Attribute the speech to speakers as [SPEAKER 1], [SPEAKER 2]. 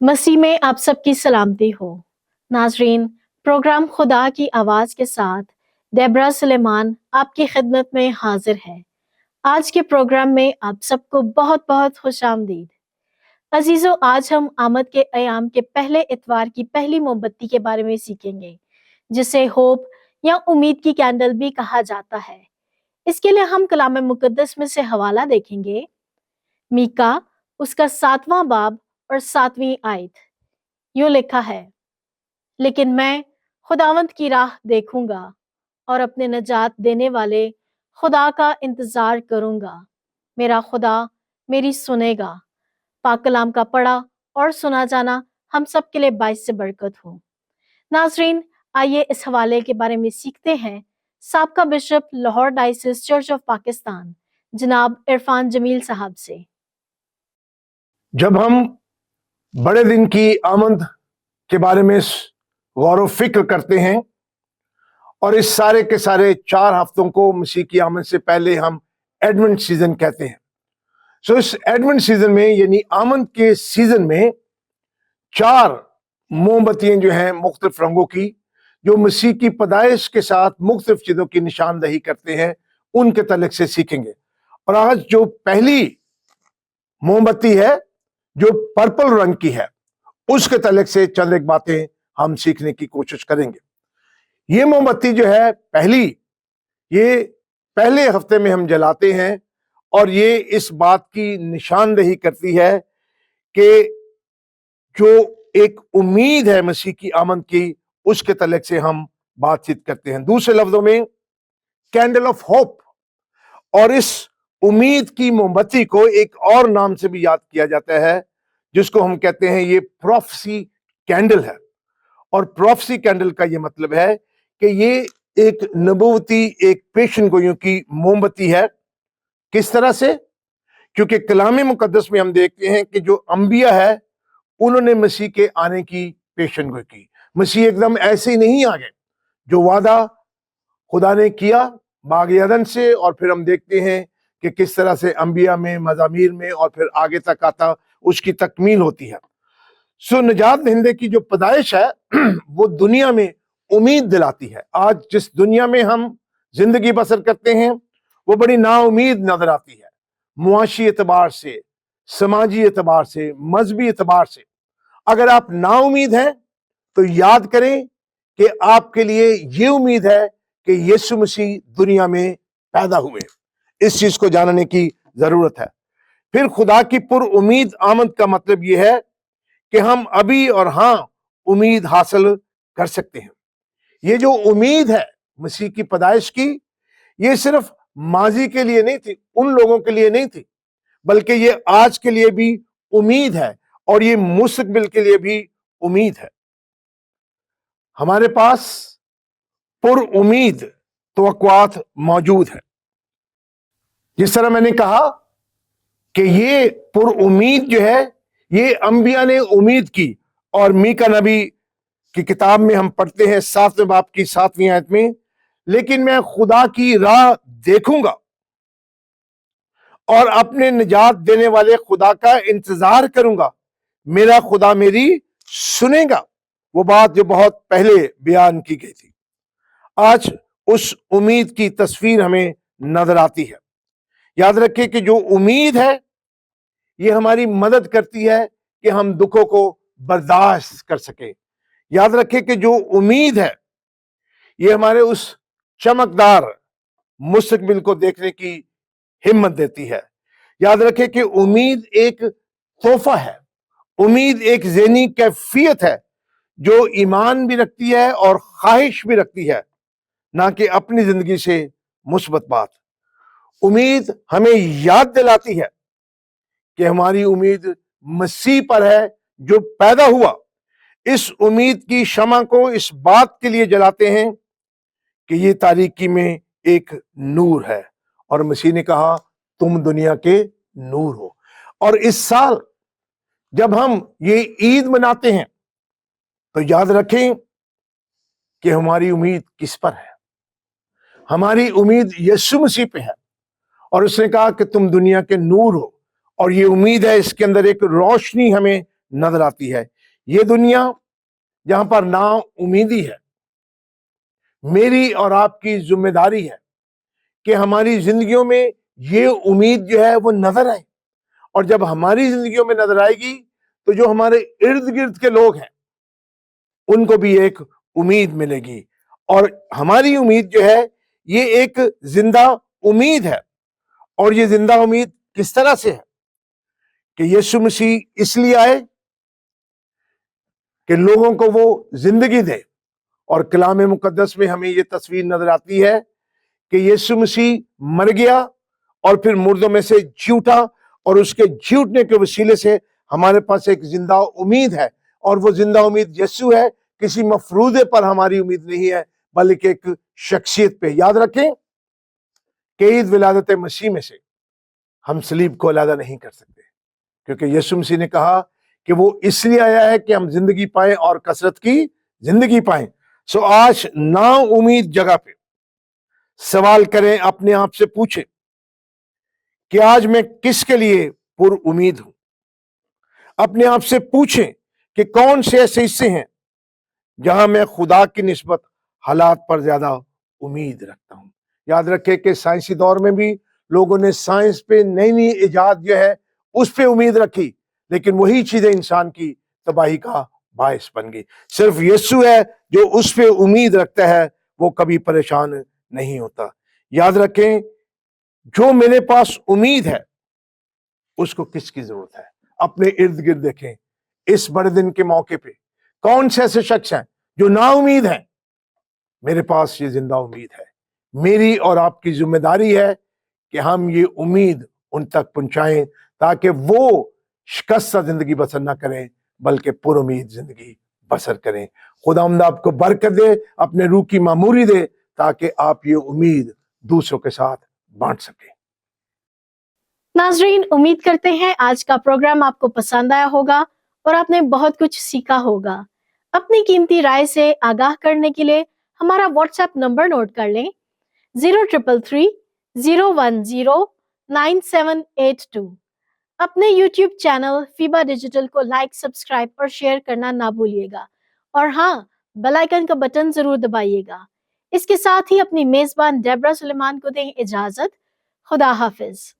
[SPEAKER 1] मसीह में आप सबकी सलामती हो। नाजरीन, प्रोग्राम खुदा की आवाज़ के साथ डेबरा सुलेमान आपकी खिदमत में हाजिर है। आज के प्रोग्राम में आप सबको बहुत बहुत खुश आमदीद। अजीजों, आज हम आमद के अयाम के पहले इतवार की पहली मोमबत्ती के बारे में सीखेंगे, जिसे होप या उम्मीद की कैंडल भी कहा जाता है। इसके लिए हम कलाम मुकद्दस में से हवाला देखेंगे। मीका उसका 7वां बाब और 7वीं आयत। यूं लिखा है, लेकिन मैं खुदावंत की राह देखूंगा और अपने नजात देने वाले खुदा का इंतजार करूंगा। मेरा खुदा मेरी सुनेगा। पाक कलाम का पढ़ा और सुना जाना हम सब के लिए बाइस से बरकत हो। नाजरीन, आइए इस हवाले के बारे में सीखते हैं साबका bishop Lahore diocese church of Pakistan जनाब इरफान जमील साहब से।
[SPEAKER 2] जब हम बड़े दिन की आमद के बारे में गौर व फिक्र करते हैं और इस सारे के सारे 4 हफ्तों को मसीह की आमद से पहले हम एडवेंट सीजन कहते हैं। इस एडवेंट सीजन में यानी आमद के सीजन में 4 मोमबत्तियां जो हैं मुख्तलिफ रंगों की, जो मसीह की पैदाइश के साथ मुख्तलिफ चीजों की निशानदही करते हैं, उनके तलक से सीखेंगे। और आज जो पहली मोमबत्ती है जो पर्पल रंग की है, उसके तलक से चंद एक बातें हम सीखने की कोशिश करेंगे। ये मोमबत्ती जो है पहली, ये पहले हफ्ते में हम जलाते हैं और ये इस बात की निशानदही करती है कि जो एक उम्मीद है मसीह की आमद की, उसके तलक से हम बातचीत करते हैं। दूसरे लफ्जों में कैंडल ऑफ होप। और इस उम्मीद की मोमबत्ती को एक और नाम से भी याद किया जाता है, जिसको हम कहते हैं ये प्रोफेसी कैंडल है। और प्रोफेसी कैंडल का ये मतलब है कि ये एक नबूवती, एक पेशन गोइयों की मोमबत्ती है। किस तरह से? क्योंकि कलाम मुकद्दस में हम देखते हैं कि जो अंबिया है उन्होंने मसीह के आने की पेशन गोई की। मसीह एकदम ऐसे ही नहीं आ गए। जो वादा खुदा ने किया बाग अदन से, और फिर हम देखते हैं कि किस तरह से अंबिया में, मज़ामीर में और फिर आगे तक आता, उसकी तकमील होती है। नजात दहिंदे की जो पैदाइश है वो दुनिया में उम्मीद दिलाती है। आज जिस दुनिया में हम जिंदगी बसर करते हैं वो बड़ी नाउमीद नजर आती है, मुआशी एतबार से, समाजी एतबार से, मजहबी एतबार से। अगर आप नाउमीद हैं तो याद करें कि आपके लिए ये उम्मीद है कि यीशु मसीह दुनिया में पैदा हुए। इस चीज को जानने की जरूरत है। फिर खुदा की पुर उम्मीद आमद का मतलब यह है कि हम अभी और हां उम्मीद हासिल कर सकते हैं। ये जो उम्मीद है मसीह की पैदाइश की, ये सिर्फ माजी के लिए नहीं थी, उन लोगों के लिए नहीं थी, बल्कि ये आज के लिए भी उम्मीद है और ये मुस्तकबिल के लिए भी उम्मीद है। हमारे पास पुर उम्मीद तवक्कुआत मौजूद है। जिस तरह मैंने कहा कि ये पुर उम्मीद जो है, ये अंबिया ने उम्मीद की। और मीका नबी की किताब में हम पढ़ते हैं 7वें बाब की 7वीं आयत में, लेकिन मैं खुदा की राह देखूंगा और अपने निजात देने वाले खुदा का इंतजार करूंगा। मेरा खुदा मेरी सुनेगा। वो बात जो बहुत पहले बयान की गई थी, आज उस उम्मीद की तस्वीर हमें नजर आती है। याद रखें कि जो उम्मीद है ये हमारी मदद करती है कि हम दुखों को बर्दाश्त कर सके। याद रखें कि जो उम्मीद है ये हमारे उस चमकदार मुस्तकबिल को देखने की हिम्मत देती है। याद रखें कि उम्मीद एक तोहफा है, उम्मीद एक ज़हनी कैफियत है जो ईमान भी रखती है और ख्वाहिश भी रखती है, ना कि अपनी जिंदगी से मुस्बत बात। उम्मीद हमें याद दिलाती है कि हमारी उम्मीद मसीह पर है जो पैदा हुआ। इस उम्मीद की शमा को इस बात के लिए जलाते हैं कि ये तारीकी में एक नूर है, और मसीह ने कहा तुम दुनिया के नूर हो। और इस साल जब हम ये ईद मनाते हैं तो याद रखें कि हमारी उम्मीद किस पर है। हमारी उम्मीद यीशु मसीह पे है, और उसने कहा कि तुम दुनिया के नूर हो। और ये उम्मीद है, इसके अंदर एक रोशनी हमें نظر آتی ہے. یہ دنیا جہاں پر نا امیدی ہے، میری اور آپ کی ذمہ داری ہے کہ ہماری زندگیوں میں یہ امید جو ہے وہ نظر آئے. اور جب ہماری زندگیوں میں نظر آئے گی تو جو ہمارے ارد گرد کے لوگ ہیں ان کو بھی ایک امید ملے گی. اور ہماری امید جو ہے یہ ایک زندہ امید ہے. اور یہ زندہ امید کس طرح سے ہے کہ یسوع مسیح اس لیے آئے کہ لوگوں کو وہ زندگی دے. اور کلام مقدس میں ہمیں یہ تصویر نظر آتی ہے کہ یسوع مسیح مر گیا اور پھر مردوں میں سے جی اٹھا، اور اس کے جی اٹھنے کے وسیلے سے ہمارے پاس ایک زندہ امید ہے. اور وہ زندہ امید یسوع ہے. کسی مفروضے پر ہماری امید نہیں ہے بلکہ ایک شخصیت پہ. یاد رکھیں کہ عید ولادت مسیح میں سے ہم صلیب کو علیحدہ نہیں کر سکتے، کیونکہ یسوع مسیح نے کہا کہ وہ اس لیے آیا ہے کہ ہم زندگی پائیں اور کثرت کی زندگی پائیں. سو آج نا امید جگہ پہ سوال کریں، اپنے آپ سے پوچھیں کہ آج میں کس کے لیے پر امید ہوں. اپنے آپ سے پوچھیں کہ کون سے ایسے حصے ہیں جہاں میں خدا کی نسبت حالات پر زیادہ امید رکھتا ہوں. یاد رکھیں کہ سائنسی دور میں بھی لوگوں نے سائنس پہ نئی نئی ایجاد جو ہے اس پہ امید رکھی، لیکن وہی چیزیں انسان کی تباہی کا باعث بن گئی. صرف یسوع ہے جو اس پہ امید رکھتا ہے، وہ کبھی پریشان نہیں ہوتا. یاد رکھیں جو میرے پاس امید ہے اس کو کس کی ضرورت ہے. اپنے ارد گرد دیکھیں اس بڑے دن کے موقع پہ کون سے ایسے شخص ہیں جو نا امید ہیں. میرے پاس یہ زندہ امید ہے. میری اور آپ کی ذمہ داری ہے کہ ہم یہ امید ان تک پہنچائیں تاکہ وہ شکستہ زندگی بسر نہ کریں بلکہ پر امید زندگی بسر کریں. خداوند آپ کو برکت دے، اپنے روح کی معموری دے تاکہ آپ یہ امید دوسروں کے ساتھ بانٹ سکیں.
[SPEAKER 1] ناظرین، امید کرتے ہیں آج کا پروگرام آپ کو پسند آیا ہوگا اور آپ نے بہت کچھ سیکھا ہوگا. اپنی قیمتی رائے سے آگاہ کرنے کے لیے ہمارا واٹس ایپ نمبر نوٹ کر لیں: 0333019782. اپنے یوٹیوب چینل فیبا ڈیجیٹل کو لائک، سبسکرائب اور شیئر کرنا نہ بھولیے گا. اور ہاں، بیل آئیکن کا بٹن ضرور دبائیے گا. اس کے ساتھ ہی اپنی میزبان ڈیبرا سلیمان کو دیں اجازت. خدا حافظ.